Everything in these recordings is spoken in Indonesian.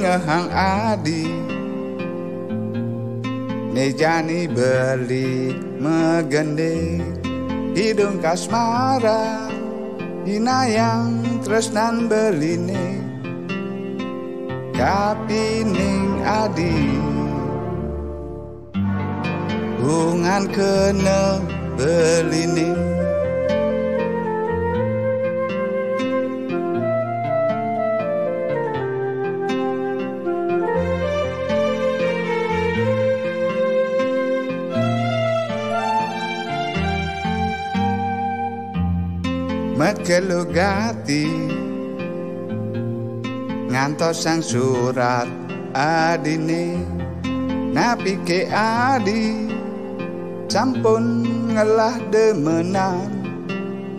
ngehang adi nejani beli megende hidung kasmara hinayang tresnan beline kapining adi hungan kene beline Mekelugati ngantos sang surat adine napi ke adi sampun ngelah demenan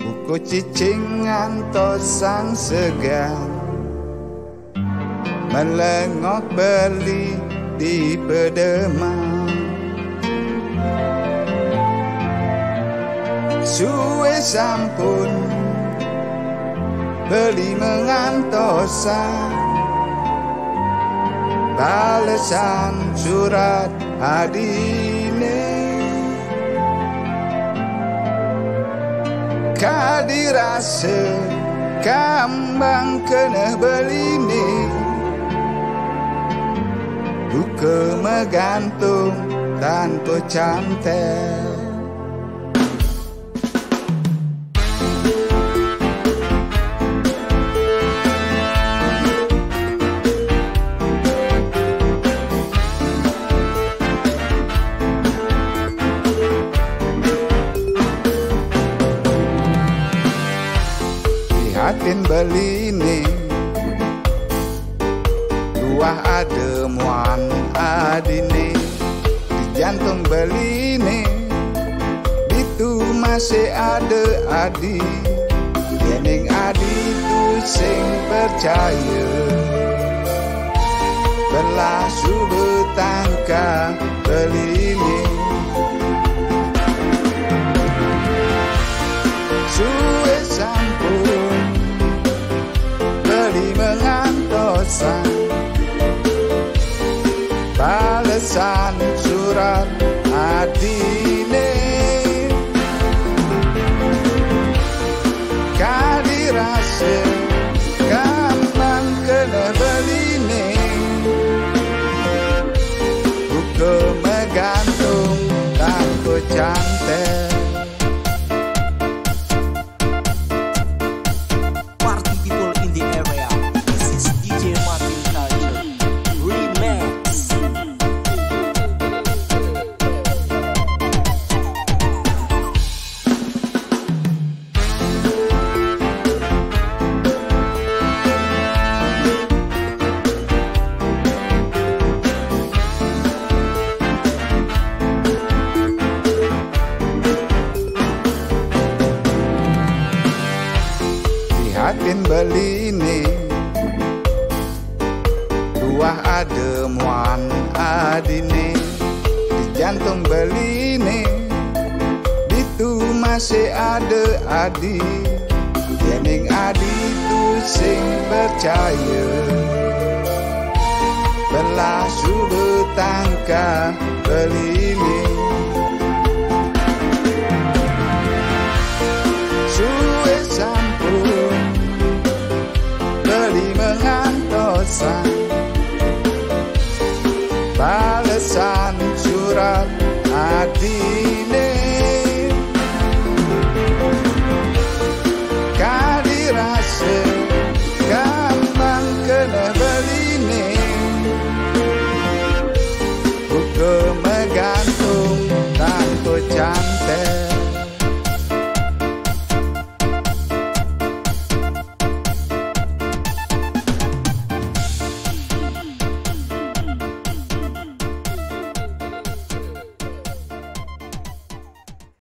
buku cicing ngantos sang segan melengok beli di pedeman suwe sampun beli mengantosan balesan surat adine kadirase kambang kena beline buka megantung tanpa cantel Hatin beline luah ademuan adine di jantung beline itu masih ada adi dening adi tu sing percaya belah subuh tangka beline suwe sampun beli mengantosan balesan surat adine kadirase kambang kena beline buka megantung tanpa cantel Hatin beline luah ademuan adine di jantung beline itu masih ada adi dening adi tu sing percaya belah subuh tangka beline